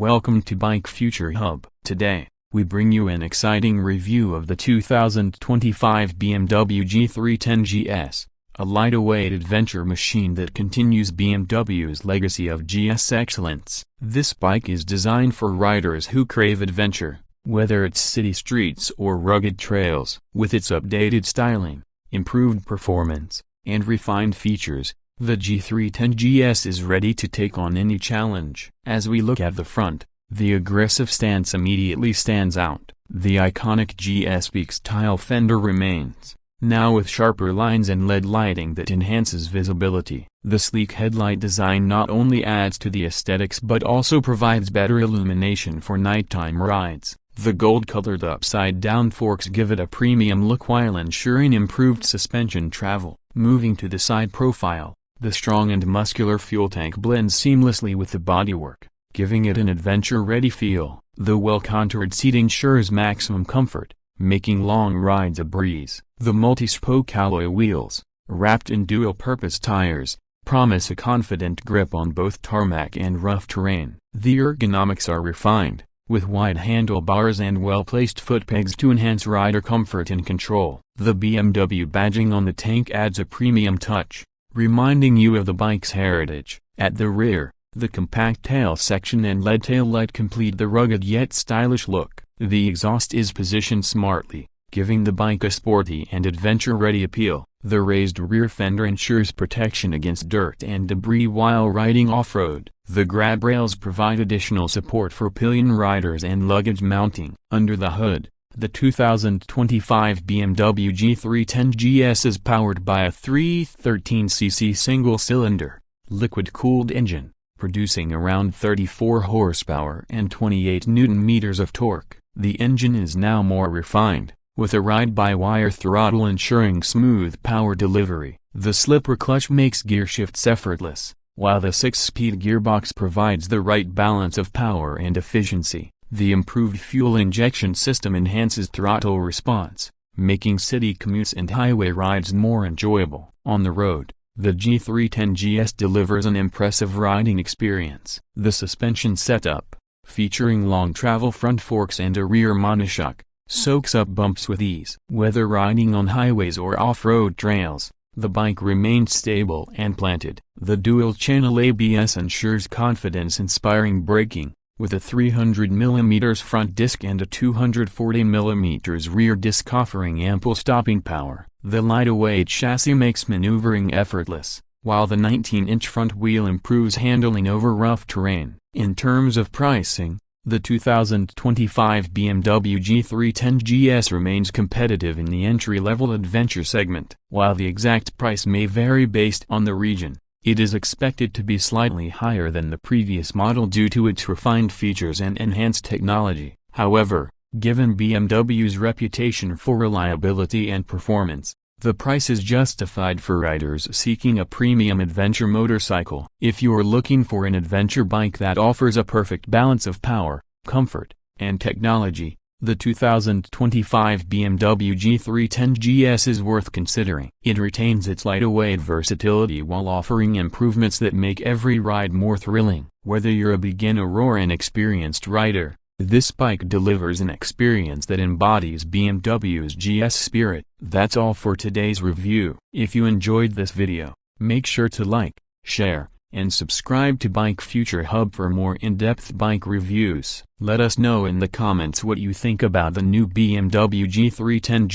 welcome to Bike Future Hub. Today, we bring you an exciting review of the 2025 BMW G310 GS, a lightweight adventure machine that continues BMW's legacy of GS excellence. This bike is designed for riders who crave adventure, whether it's city streets or rugged trails. With its updated styling, improved performance, and refined features, the G310 GS is ready to take on any challenge. As we look at the front, the aggressive stance immediately stands out. The iconic GS peak-style fender remains, now with sharper lines and LED lighting that enhances visibility. The sleek headlight design not only adds to the aesthetics but also provides better illumination for nighttime rides. The gold-colored upside-down forks give it a premium look while ensuring improved suspension travel. Moving to the side profile, the strong and muscular fuel tank blends seamlessly with the bodywork, giving it an adventure-ready feel. The well-contoured seat ensures maximum comfort, making long rides a breeze. The multi-spoke alloy wheels, wrapped in dual-purpose tires, promise a confident grip on both tarmac and rough terrain. The ergonomics are refined, with wide handlebars and well-placed foot pegs to enhance rider comfort and control. The BMW badging on the tank adds a premium touch, reminding you of the bike's heritage. At the rear, the compact tail section and LED tail light complete the rugged yet stylish look. The exhaust is positioned smartly, giving the bike a sporty and adventure-ready appeal. The raised rear fender ensures protection against dirt and debris while riding off-road. The grab rails provide additional support for pillion riders and luggage mounting. Under the hood, the 2025 BMW G310 GS is powered by a 313cc single-cylinder, liquid-cooled engine, producing around 34 horsepower and 28 Nm of torque. The engine is now more refined, with a ride-by-wire throttle ensuring smooth power delivery. The slipper clutch makes gear shifts effortless, while the 6-speed gearbox provides the right balance of power and efficiency. The improved fuel injection system enhances throttle response, making city commutes and highway rides more enjoyable. On the road, the G310 GS delivers an impressive riding experience. The suspension setup, featuring long travel front forks and a rear monoshock, soaks up bumps with ease. Whether riding on highways or off-road trails, the bike remains stable and planted. The dual-channel ABS ensures confidence-inspiring braking, with a 300mm front disc and a 240mm rear disc offering ample stopping power. The lightweight chassis makes maneuvering effortless, while the 19-inch front wheel improves handling over rough terrain. In terms of pricing, the 2025 BMW G310 GS remains competitive in the entry-level adventure segment. While the exact price may vary based on the region, it is expected to be slightly higher than the previous model due to its refined features and enhanced technology. However, given BMW's reputation for reliability and performance, the price is justified for riders seeking a premium adventure motorcycle. If you're looking for an adventure bike that offers a perfect balance of power, comfort, and technology, the 2025 BMW G310 GS is worth considering. It retains its lightweight versatility while offering improvements that make every ride more thrilling. Whether you're a beginner or an experienced rider, this bike delivers an experience that embodies BMW's GS spirit. That's all for today's review. If you enjoyed this video, make sure to like, share, and subscribe to Bike Future Hub for more in-depth bike reviews. Let us know in the comments what you think about the new BMW G310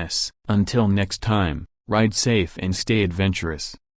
GS. Until next time, ride safe and stay adventurous.